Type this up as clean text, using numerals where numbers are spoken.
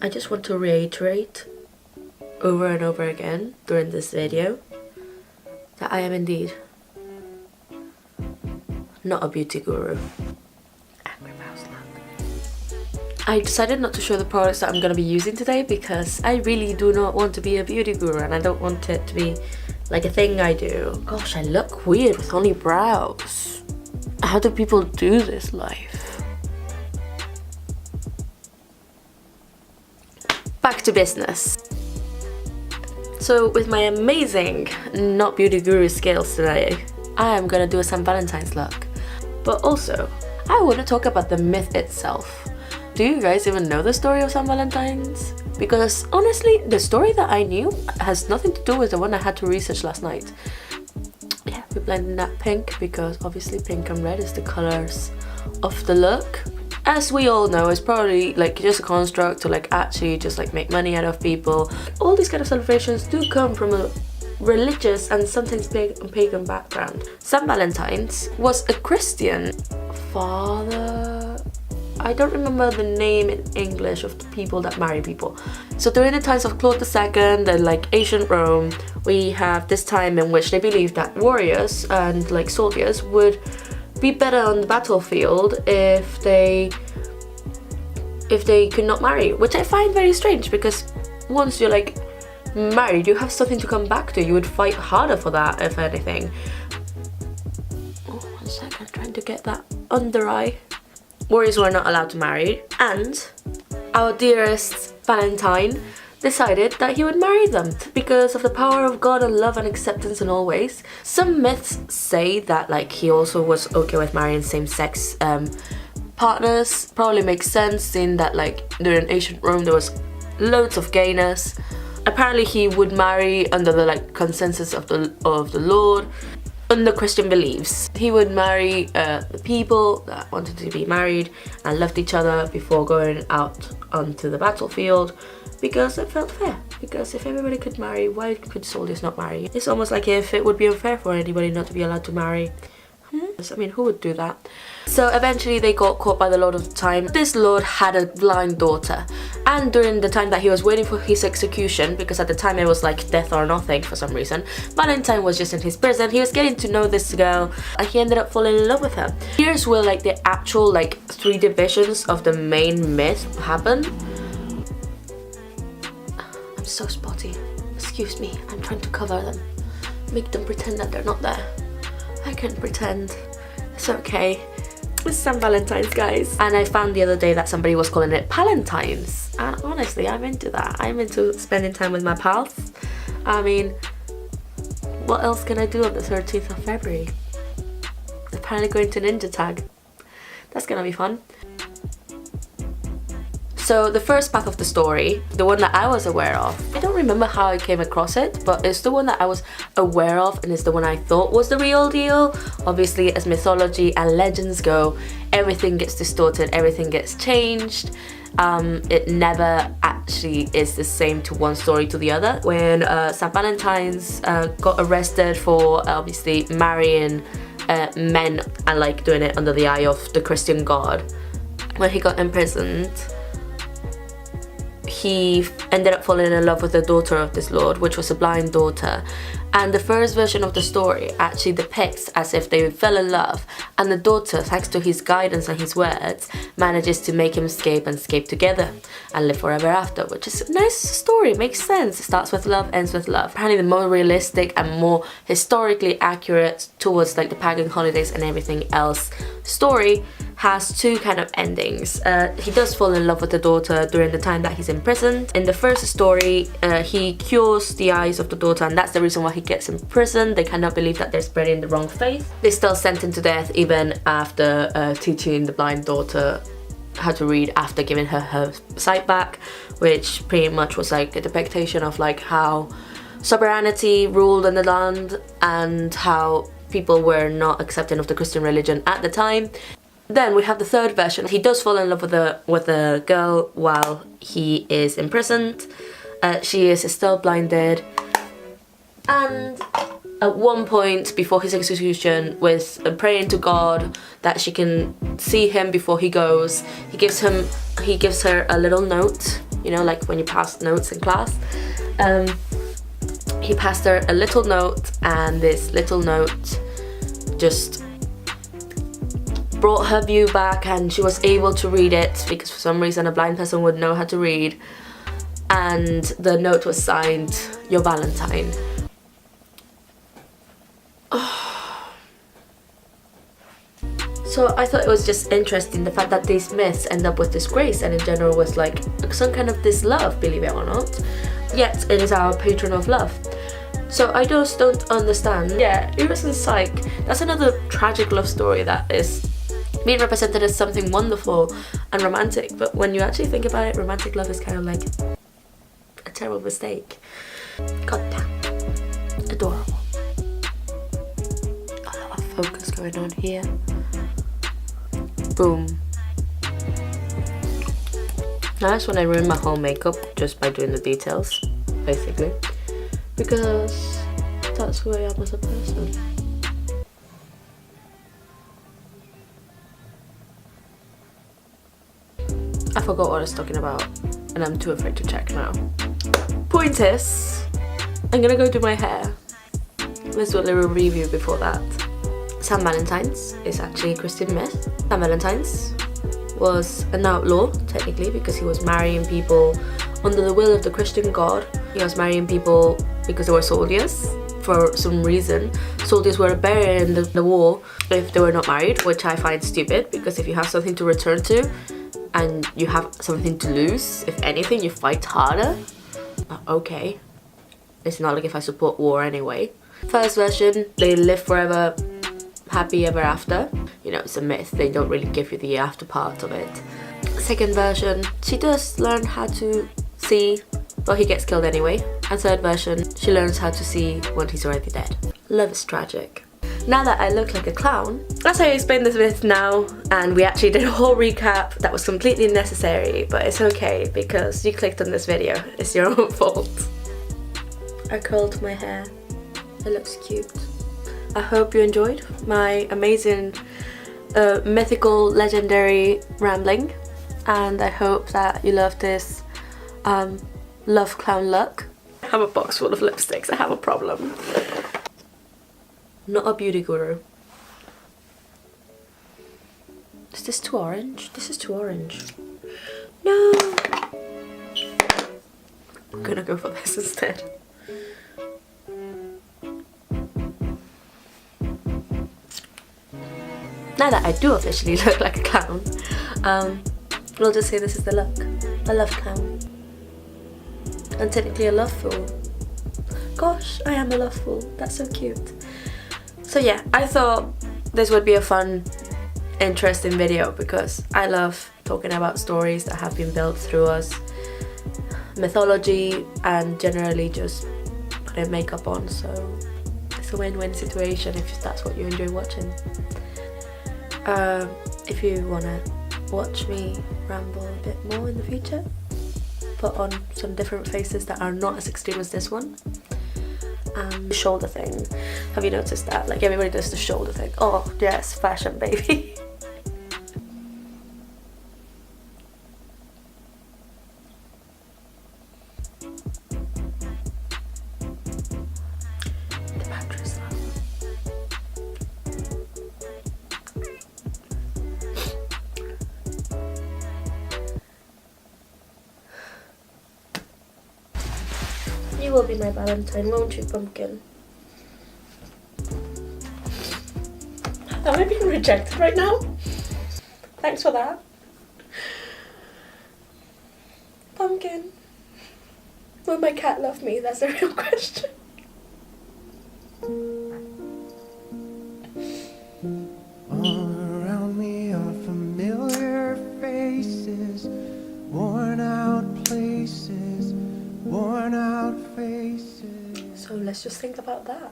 I just want to reiterate over and over again during this video that I am indeed not a beauty guru. Angry mouse look. I decided not to show the products that I'm going to be using today because I really do not want to be a beauty guru, and I don't want it to be like a thing I do. Gosh, I look weird with only brows. How do people do this life? Back to business. So with my amazing not beauty guru skills today, I am gonna do a St. Valentine's look. But also, I want to talk about the myth itself. Do you guys even know the story of St. Valentine's? Because honestly, the story that I knew has nothing to do with the one I had to research last night. Yeah, we blended that pink because obviously pink and red is the colors of the look. As we all know, it's probably like just a construct to like actually just like make money out of people. All these kind of celebrations do come from a religious and sometimes pagan background. St. Valentine's was a Christian father. I don't remember the name in English of the people that marry people. So during the times of Claude II and like ancient Rome, we have this time in which they believed that warriors and like soldiers would be better on the battlefield if they could not marry, which I find very strange because once you're like married, you have something to come back to. You would fight harder for that, if anything. Oh, 1 second, trying to get that under eye. Warriors were not allowed to marry, and our dearest Valentine decided that he would marry them because of the power of God and love and acceptance in all ways. Some myths say that like he also was okay with marrying same-sex partners. Probably makes sense seeing that like during ancient Rome there was loads of gayness. Apparently he would marry under the like consensus of the Lord. Under Christian beliefs, he would marry the people that wanted to be married and loved each other before going out onto the battlefield because it felt fair. Because if everybody could marry, why could soldiers not marry? It's almost like if it would be unfair for anybody not to be allowed to marry. I mean, who would do that? So eventually they got caught by the Lord of the time. This lord had a blind daughter, and during the time that he was waiting for his execution, because at the time it was like death or nothing for some reason, Valentine was just in his prison. He was getting to know this girl and he ended up falling in love with her. Here's where like the actual like 3 divisions of the main myth happen. I'm so spotty. Excuse me, I'm trying to cover them. Make them pretend that they're not there. I can pretend. It's okay. It's St. Valentine's, guys. And I found the other day that somebody was calling it Palentine's. And honestly, I'm into that. I'm into spending time with my pals. I mean, what else can I do on the 13th of February? Apparently going to Ninja Tag. That's gonna be fun. So the first path of the story, the one that I was aware of, I don't remember how I came across it, but it's the one that I was aware of and it's the one I thought was the real deal. Obviously, as mythology and legends go, everything gets distorted, everything gets changed. It never actually is the same to one story to the other. When St. Valentine's got arrested for obviously marrying men and like doing it under the eye of the Christian God, when he got imprisoned, he ended up falling in love with the daughter of this lord, which was a blind daughter. And the first version of the story actually depicts as if they fell in love, and the daughter, thanks to his guidance and his words, manages to make him escape and escape together and live forever after, which is a nice story, makes sense. It starts with love, ends with love. Apparently the more realistic and more historically accurate towards like the pagan holidays and everything else story has 2 kind of endings. He does fall in love with the daughter during the time that he's imprisoned. In the first story, he cures the eyes of the daughter, and that's the reason why he gets imprisoned. They cannot believe that they're spreading the wrong faith. They still sent him to death even after teaching the blind daughter how to read after giving her sight back, which pretty much was like a depiction of like how sovereignty ruled in the land and how people were not accepting of the Christian religion at the time. Then we have the third version. He does fall in love with a girl while he is imprisoned. She is still blinded, and at one point before his execution, with praying to God that she can see him before he goes, he gives her a little note you know, like when you pass notes in class. He passed her a little note, and this little note just brought her view back, and she was able to read it, because for some reason a blind person would know how to read. And the note was signed, "Your Valentine." So I thought it was just interesting, the fact that these myths end up with disgrace, and in general was like some kind of this love, believe it or not. Yet it is our patron of love. So I just don't understand. Yeah, Ooops and Psyche, that's another tragic love story that is being represented as something wonderful and romantic, but when you actually think about it, romantic love is kind of like a terrible mistake. God damn. Adorable. A lot of focus going on here. Boom. Now that's when I ruined my whole makeup just by doing the details, basically. Because that's who I am as a person. I forgot what I was talking about, and I'm too afraid to check now. Point is, I'm gonna go do my hair. Let's do a little review before that. St. Valentine's is actually a Christian myth. St. Valentine's was an outlaw, technically, because he was marrying people under the will of the Christian God. He was marrying people because they were soldiers. For some reason, soldiers were buried in the war if they were not married, which I find stupid, because if you have something to return to and you have something to lose, if anything, you fight harder. Okay. It's not like if I support war anyway. First version, they live forever, happy ever after. You know, it's a myth. They don't really give you the after part of it. Second version, she does learn how to see, but he gets killed anyway. And third version, she learns how to see when he's already dead. Love is tragic. Now that I look like a clown, that's how I explain this myth now, and we actually did a whole recap that was completely necessary, but it's okay because you clicked on this video. It's your own fault. I curled my hair. It looks cute. I hope you enjoyed my amazing mythical legendary rambling, and I hope that you love this love clown look. I have a box full of lipsticks. I have a problem. Not a beauty guru. Is this too orange? This is too orange. No! I'm gonna go for this instead. Now that I do officially look like a clown, we'll just say this is the look. A love clown. And technically a love fool. Gosh, I am a love fool. That's so cute. So yeah, I thought this would be a fun, interesting video because I love talking about stories that have been built through us, mythology, and generally just putting makeup on, so it's a win-win situation if that's what you enjoy watching. If you want to watch me ramble a bit more in the future, put on some different faces that are not as extreme as this one. The shoulder thing, have you noticed that? Like everybody does the shoulder thing. Oh yes, fashion baby. The battery's low. You will be my Valentine, won't you, pumpkin? Am I being rejected right now? Thanks for that. Pumpkin. Will my cat love me? That's a real question. All around me are familiar faces, worn out places, worn out faces. So let's just think about that.